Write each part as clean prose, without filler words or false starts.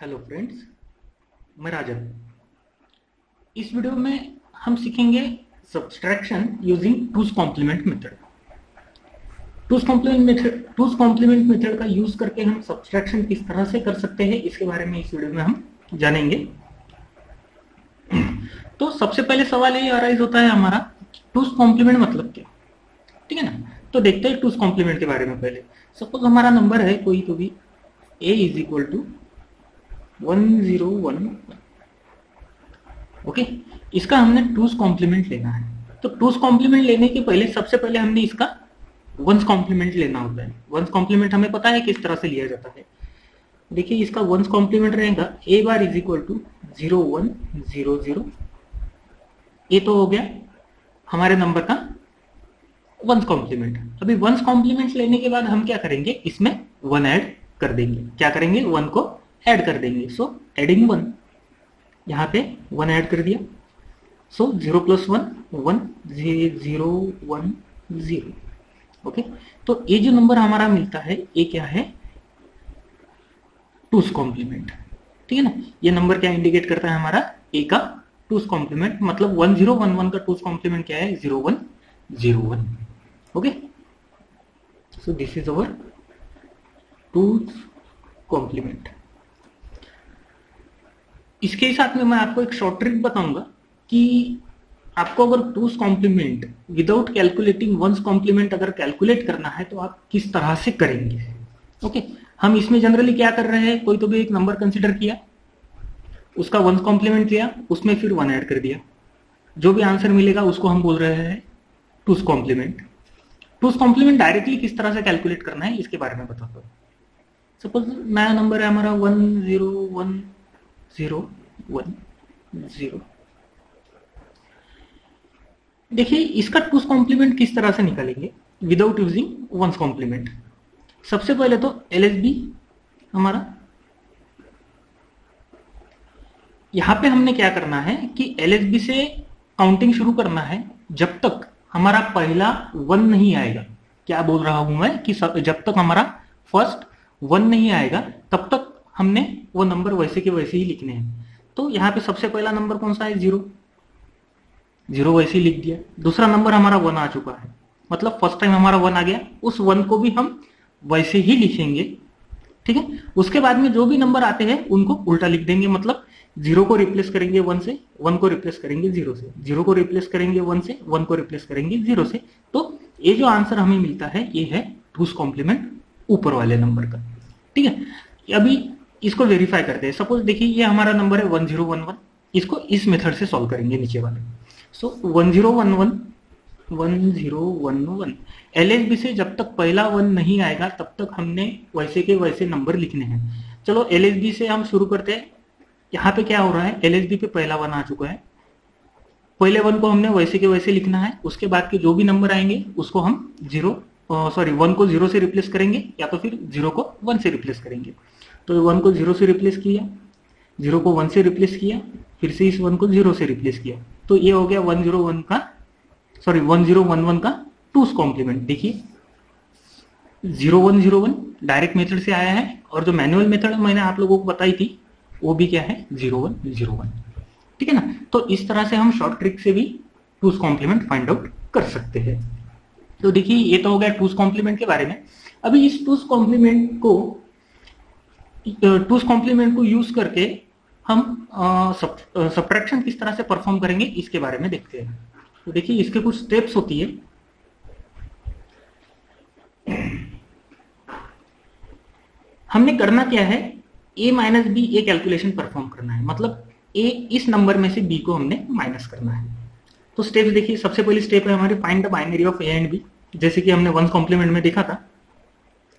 Hello friends, मैं राजन। इस video में हम सीखेंगे subtraction using two's complement method. Two's complement method का यूज करके हम सब्सट्रैक्शन किस तरह से कर सकते हैं, इसके बारे में इस वीडियो में हम जानेंगे। तो सबसे पहले सवाल ये अराइज होता है हमारा, टूज कॉम्प्लीमेंट मतलब क्या। ठीक है ना। तो देखते हैं टूज कॉम्प्लीमेंट के बारे में। पहले सपोज हमारा नंबर है कोई तो भी a is equal to 101। Okay, इसका हमने टूज कॉम्प्लीमेंट लेना है। तो टूज कॉम्प्लीमेंट लेने के पहले सबसे पहले हमने इसका वंस कॉम्प्लीमेंट लेना होता है। वंस कॉम्प्लीमेंट हमें पता है किस तरह से लिया जाता है। देखिए, इसका वंस कॉम्प्लीमेंट रहेगा a bar is equal to 0100। ये तो हो गया हमारे नंबर का वंस कॉम्प्लीमेंट। अभी वंस कॉम्प्लीमेंट लेने के बाद हम क्या करेंगे, इसमें 1 ऐड कर देंगे। क्या करेंगे, 1 को ऐड कर देंगे। सो एडिंग 1, यहाँ पे 1 ऐड कर दिया। सो 0 प्लस 1 1 0 1 0। ओके, तो ये जो नंबर हमारा मिलता है ये क्या है, टूज कॉम्प्लीमेंट। ठीक है ना। ये नंबर क्या इंडिकेट करता है, हमारा ए का टूज कॉम्प्लीमेंट। मतलब 1011 का टूज कॉम्प्लीमेंट क्या है, 0101। Okay, so this is our two's complement. इसके साथ में मैं आपको एक शॉर्ट ट्रिक बताऊंगा कि आपको अगर two's complement without calculating one's complement अगर कैलकुलेट करना है तो आप किस तरह से करेंगे। ओके, हम इसमें जनरली क्या कर रहे हैं, कोई तो भी एक नंबर कंसिडर किया, उसका वंस कॉम्प्लीमेंट लिया, उसमें फिर 1 ऐड कर दिया। जो भी आंसर मिलेगा उसको हम बोल रहे हैं two's complement. Two's complement directly किस तरह से कैलकुलेट करना है इसके बारे में बताता हूँ। सपोज नया नंबर है हमारा 101010। देखिए, इसका टूज कॉम्प्लीमेंट किस तरह से निकालेंगे विदाउट यूजिंग वंस कॉम्प्लीमेंट। सबसे पहले तो एलएसबी हमारा, यहां पे हमने क्या करना है कि एलएसबी से काउंटिंग शुरू करना है जब तक हमारा पहला 1 नहीं आएगा। क्या बोल रहा हूं मैं कि जब तक हमारा फर्स्ट 1 नहीं आएगा तब तक हमने वो नंबर वैसे के वैसे ही लिखने हैं। तो यहाँ पे सबसे पहला नंबर कौन सा है, 0 वैसे ही लिख दिया। दूसरा नंबर हमारा 1 आ चुका है, मतलब फर्स्ट टाइम हमारा 1 आ गया, उस 1 को भी हम वैसे ही लिखेंगे। ठीक है। उसके बाद में जो भी नंबर आते हैं उनको उल्टा लिख देंगे। मतलब 0 को रिप्लेस करेंगे 1 से, 1 को रिप्लेस करेंगे 0 से, 0 को रिप्लेस करेंगे 1 से, 1 को रिप्लेस करेंगे 0 से। तो ये जो आंसर हमें मिलता है ये है टूज कॉम्प्लीमेंट ऊपर वाले नंबर का। ठीक है, अभी इसको वेरीफाई करते हैं। सपोज देखिए, ये हमारा नंबर है 1011। इसको इस मेथड से सॉल्व करेंगे नीचे वाले। सो 1011 एलएसबी से जब तक पहला 1 नहीं आएगा तब तक हमने वैसे के वैसे नंबर लिखने हैं। चलो एलएसबी से हम शुरू करते हैं। यहाँ पे क्या हो रहा है, एलएसबी पे पहला 1 आ चुका है, पहले 1 को हमने वैसे के वैसे लिखना है। उसके बाद के जो भी नंबर आएंगे उसको हम 1 को 0 से रिप्लेस करेंगे या तो फिर 0 को 1 से रिप्लेस करेंगे। तो 1 को 0 से रिप्लेस किया, 0 को 1 से रिप्लेस किया, फिर से इस 1 को 0 से रिप्लेस किया। तो ये हो गया 1011 का टूज कॉम्प्लीमेंट। देखिए 0101 डायरेक्ट मेथड से आया है, और जो मैनुअल मेथड मैंने आप लोगों को बताई थी वो भी क्या है, 0101। ठीक है ना। तो इस तरह से हम शॉर्ट ट्रिक से भी टूज कॉम्प्लीमेंट फाइंड आउट कर सकते हैं। तो देखिए, ये तो हो गया टूज कॉम्प्लीमेंट के बारे में। अभी इस टूज कॉम्प्लीमेंट को यूज करके हम सब्ट्रैक्शन किस तरह से परफॉर्म करेंगे इसके बारे में देखते हैं। तो देखिए, इसके कुछ स्टेप्स होती है। हमने करना क्या है, a माइनस बी ये कैलकुलेशन परफॉर्म करना है। मतलब a इस नंबर में से b को हमने माइनस करना है। तो स्टेप्स देखिए, सबसे पहली स्टेप है हमारी find the binary of a and b। जैसे कि हमने वंस कॉम्प्लीमेंट में देखा था,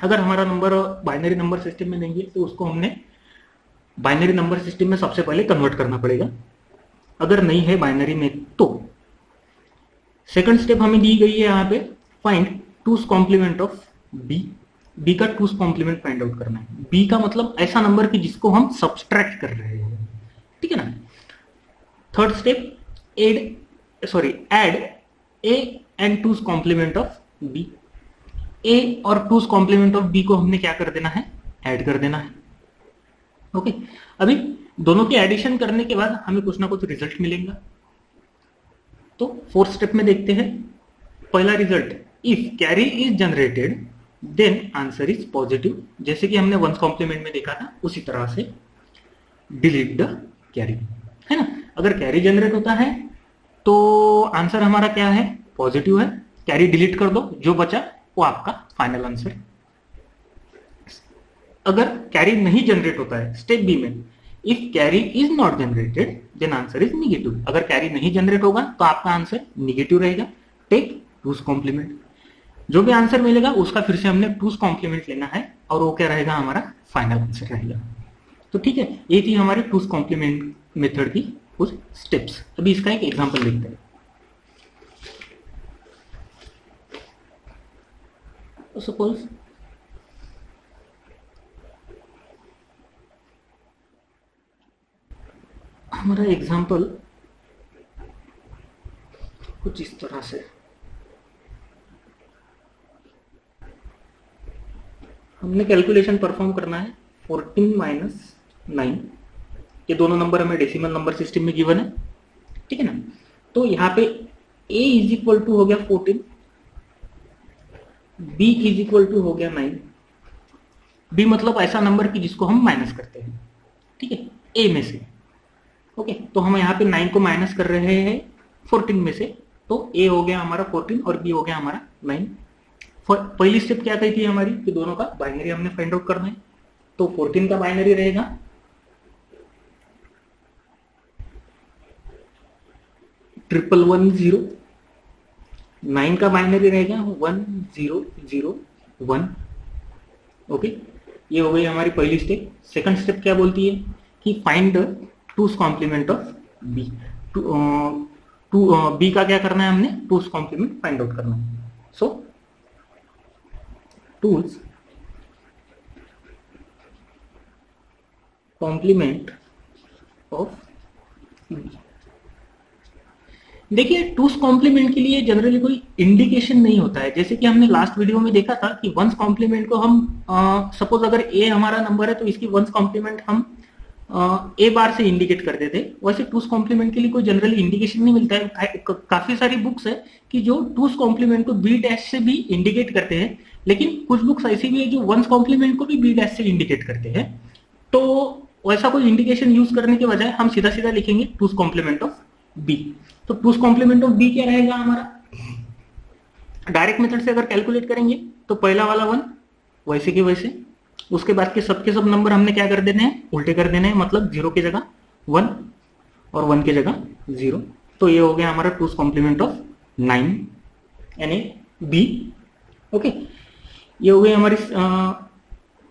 अगर हमारा नंबर बाइनरी नंबर सिस्टम में नहीं है तो उसको हमने बाइनरी नंबर सिस्टम में सबसे पहले कन्वर्ट करना पड़ेगा। अगर नहीं है बाइनरी में तो सेकंड स्टेप हमें दी गई है यहाँ पे, find two's complement of B. B का टूज कॉम्प्लीमेंट फाइंड आउट करना है। बी का मतलब ऐसा नंबर कि जिसको हम सब्सट्रैक्ट कर रहे हैं। ठीक है ना। Third step, add A and two's complement of B. A और टूज कॉम्प्लीमेंट ऑफ बी को हमने क्या कर देना है, ऐड कर देना है। ओके, अभी दोनों के एडिशन करने के बाद हमें कुछ ना कुछ रिजल्ट मिलेगा। तो फोर्थ स्टेप में देखते हैं। पहला result, if carry is generated then answer is positive. जैसे कि हमने वंस कॉम्प्लीमेंट में देखा था उसी तरह से डिलीट द कैरी, है ना। अगर कैरी जनरेट होता है तो आंसर हमारा क्या है, पॉजिटिव है। कैरी डिलीट कर दो, जो बचा वो आपका फाइनल आंसर। अगर कैरी नहीं जनरेट होता है स्टेप बी में, if carry is not generated then answer is negative. अगर कैरी नहीं जनरेट होगा तो आपका आंसर निगेटिव रहेगा। Take two's complement. जो भी आंसर मिलेगा उसका फिर से हमने टूस कॉम्प्लीमेंट लेना है और वो क्या रहेगा, हमारा फाइनल आंसर रहेगा। तो ठीक है, ये थी हमारी टूस कॉम्प्लीमेंट मेथड की कुछ स्टेप्स। अभी इसका एक एग्जांपल देखते हैं। तो सपोज हमारा एग्जांपल कुछ इस तरह से, हमने कैलकुलेशन परफॉर्म करना है 14 माइनस 9। ये दोनों नंबर हमें डेसिमल नंबर सिस्टम में गिवन है, ठीक है ना। तो यहाँ पे a इज इक्वल टू हो गया 14, b इज इक्वल टू हो गया 9। b मतलब ऐसा नंबर की जिसको हम माइनस करते हैं, ठीक है, a में से। ओके, तो हम यहाँ पे 9 को माइनस कर रहे हैं 14 में से, तो a हो गया हमारा 14 और b हो गया हमारा 9। पहली स्टेप क्या कही थी हमारी कि दोनों का बाइनरी हमने फाइंड आउट करना है। तो 14 का बाइनरी रहेगा 1110, 9 का बाइनरी रहेगा 1001। ओके, ये हो गई हमारी पहली स्टेप। सेकंड स्टेप क्या बोलती है कि find the two's complement of B. B का क्या करना है, हमने टूस कॉम्प्लीमेंट फाइंड आउट करना है। सो टूस कॉम्प्लीमेंट ऑफ बी। देखिए, टूस कॉम्प्लीमेंट के लिए जनरली कोई इंडिकेशन नहीं होता है। जैसे कि हमने लास्ट वीडियो में देखा था कि वंस कॉम्प्लीमेंट को हम सपोज अगर ए हमारा नंबर है तो इसकी वंस कॉम्प्लीमेंट हम ए बार से इंडिकेट करते थे। वैसे टूस कॉम्प्लीमेंट के लिए कोई जनरली इंडिकेशन नहीं मिलता है। काफी सारी बुक्स है कि जो टूस कॉम्प्लीमेंट को बी डैश से भी इंडिकेट करते हैं, लेकिन कुछ बुक्स ऐसी भी है जो वंस कॉम्प्लीमेंट को भी बी डैश से इंडिकेट करते हैं। तो वैसा कोई इंडिकेशन यूज करने के बजाय हम सीधा सीधा लिखेंगे टूस कॉम्प्लीमेंट ऑफ बी। तो टूस कॉम्प्लीमेंट ऑफ बी क्या रहेगा हमारा, डायरेक्ट मेथड से अगर कैलकुलेट करेंगे तो पहला वाला 1 वैसे के वैसे, उसके बाद के सब नंबर हमने क्या कर देने हैं, उल्टे कर देने हैं। मतलब 0 की जगह 1 और 1 की जगह 0। तो ये हो गया हमारा टूस कॉम्प्लीमेंट ऑफ 9 यानी बी। ओके, ये हो गई हमारी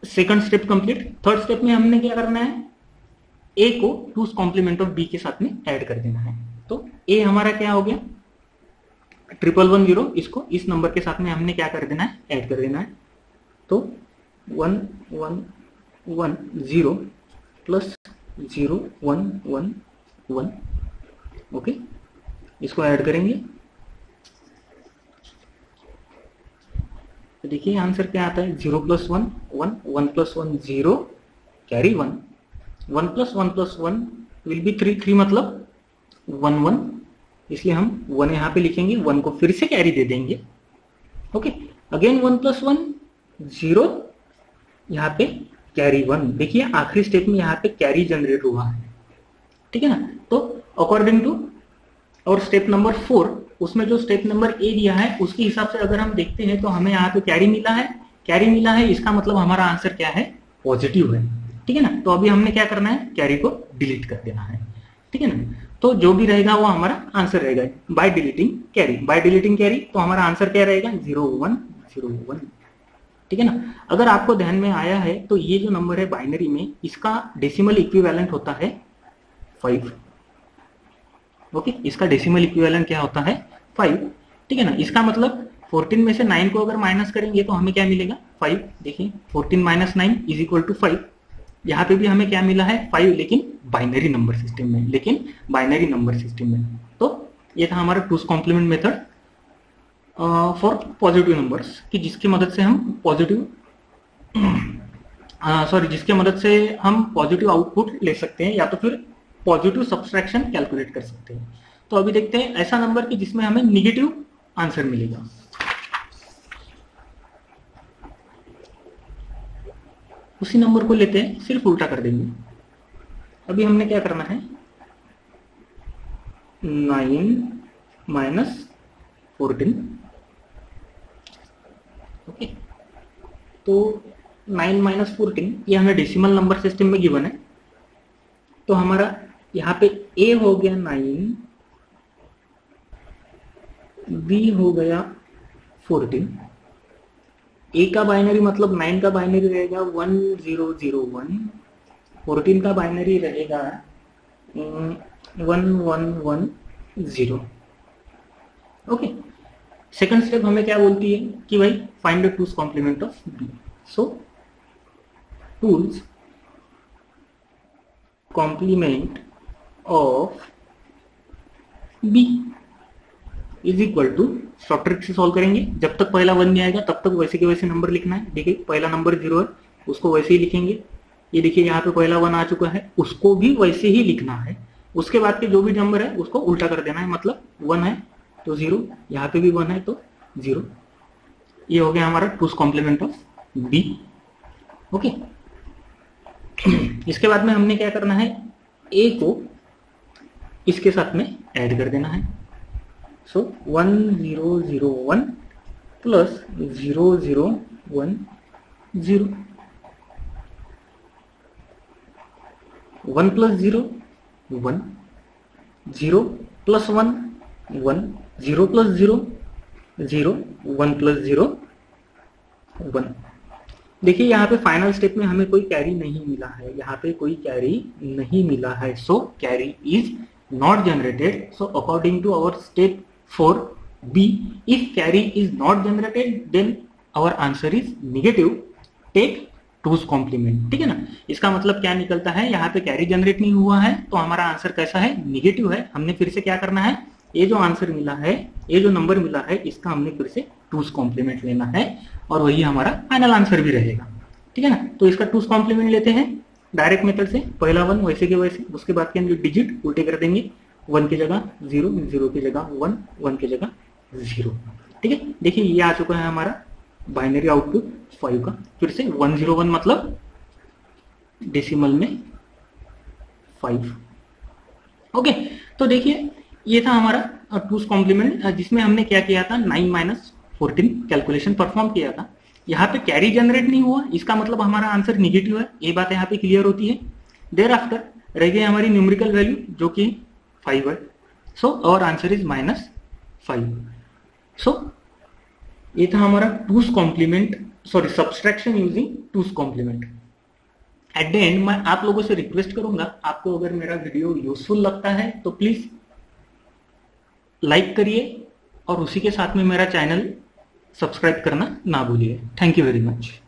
second step complete. Third step में हमने क्या करना है, ए को टूस कॉम्प्लीमेंट ऑफ बी के साथ में ऐड कर देना है। तो ए हमारा क्या हो गया 1110, इसको इस नंबर के साथ में हमने क्या कर देना है, ऐड कर देना है। तो 1110 प्लस 0111, ओके, इसको ऐड करेंगे तो देखिए आंसर क्या आता है, 0 plus 1 1, 1 plus 1 0, carry 1, 1 plus 1 plus 1 will be 3, 3 मतलब 1 1, इसलिए हम 1 यहाँ पे लिखेंगे, 1 को फिर से कैरी दे देंगे। ओके, अगेन 1 प्लस 1 0, यहाँ पे कैरी 1। देखिए आखिरी स्टेप में यहाँ पे कैरी जनरेट हुआ है, ठीक है ना। तो अकॉर्डिंग टू और स्टेप नंबर 4, उसमें जो स्टेप नंबर ए दिया है उसके हिसाब से अगर हम देखते हैं तो हमें यहाँ पे कैरी मिला है। कैरी मिला है इसका मतलब हमारा आंसर क्या है, पॉजिटिव है, ठीक है ना। तो अभी हमने क्या करना है, कैरी को डिलीट कर देना है, ठीक है ना। तो जो भी रहेगा वो हमारा आंसर रहेगा by deleting carry. By deleting carry तो हमारा आंसर क्या रहेगा 0101, ठीक है ना। अगर आपको ध्यान में आया है तो ये जो नंबर है बाइनरी में, इसका डेसिमल इक्विवेलेंट होता है 5। ओके, इसका डेसिमल इक्विवेलेंट क्या होता है 5, ठीक है ना। इसका मतलब 14 में से 9 को अगर माइनस करेंगे तो हमें क्या मिलेगा 5। देखिए 14 माइनस 9 इज इक्वल टू 5। यहाँ पे भी हमें क्या मिला है 5, लेकिन बाइनरी नंबर सिस्टम में, तो ये था हमारा two's complement method for positive numbers, कि जिसकी मदद से हम पॉजिटिव सॉरी जिसके मदद से हम पॉजिटिव आउटपुट ले सकते हैं या तो फिर पॉजिटिव सब्सट्रैक्शन कैलकुलेट कर सकते हैं। तो अभी देखते हैं ऐसा नंबर कि जिसमें हमें निगेटिव आंसर मिलेगा। उसी नंबर को लेते हैं, सिर्फ उल्टा कर देंगे। अभी हमने क्या करना है, 9 - 14। ओके, तो 9 - 14 ये हमें डेसिमल नंबर सिस्टम में गिवन है। तो हमारा यहाँ पे a हो गया 9, b हो गया 14। a का बाइनरी मतलब 9 का बाइनरी रहेगा 1001, 14 का बाइनरी रहेगा 1110। ओके, सेकंड स्टेप हमें क्या बोलती है कि भाई find the two's complement of b। So two's complement of b is equal to, short trick से सॉल्व करेंगे। जब तक पहला 1 नहीं आएगा तब तक वैसे के वैसे नंबर लिखना है। देखिए पहला नंबर 0 है, उसको वैसे ही लिखेंगे। ये देखिए यहाँ पे पहला 1 आ चुका है, उसको भी वैसे ही लिखना है। उसके बाद के जो भी नंबर है उसको उल्टा कर देना है, मतलब 1 है तो 0, यहाँ पे भी 1 है तो 0। ये हो गया हमारा two's complement of b। Okay, इसके बाद में हमने क्या करना है, a को इसके साथ में ऐड कर देना है। सो 1001 plus 0010, 1 plus 0 1, 0 plus 1 1, 0 plus 0 0, 1 plus 0 1। देखिए यहाँ पे फाइनल स्टेप में हमें कोई कैरी नहीं मिला है, यहाँ पे कोई कैरी नहीं मिला है। So carry is not generated. So according to our step 4b, if carry is not generated then our answer is negative, take 2's complement। ठीक है ना, इसका मतलब क्या निकलता है, यहाँ पे कैरी जनरेट नहीं हुआ है तो हमारा आंसर कैसा है, निगेटिव है। हमने फिर से क्या करना है, ये जो आंसर मिला है, ये जो नंबर मिला है, इसका हमने फिर से 2's complement लेना है और वही हमारा फाइनल आंसर भी रहेगा। ठीक है ना, तो इसका 2's complement लेते हैं डायरेक्ट मेथड से। पहला 1 वैसे के वैसे, उसके बाद के हम डिजिट उल्टे कर देंगे, 1 की जगह 0, 0 की जगह 1, 1 की जगह 0। ठीक है, देखिए ये आ चुका है हमारा बाइनरी आउटपुट 5 का। फिर से 101 मतलब डेसिमल में 5। ओके, तो देखिए ये था हमारा टूस कॉम्प्लीमेंट, जिसमें हमने क्या किया था, 9 - 14 कैलकुलेशन परफॉर्म किया था। यहाँ पे कैरी जनरेट नहीं हुआ, इसका मतलब हमारा आंसर निगेटिव है। ये बात यहाँ पे क्लियर होती है। देयर आफ्टर रह गई हमारी न्यूमेरिकल वैल्यू जो कि 5 है। So our answer is -5। So ये था हमारा two's complement, sorry subtraction using two's complement. At the end मैं आप लोगों से रिक्वेस्ट करूंगा, आपको अगर मेरा वीडियो यूजफुल लगता है तो प्लीज लाइक करिए और उसी के साथ में मेरा चैनल सब्सक्राइब करना ना भूलिए। Thank you very much.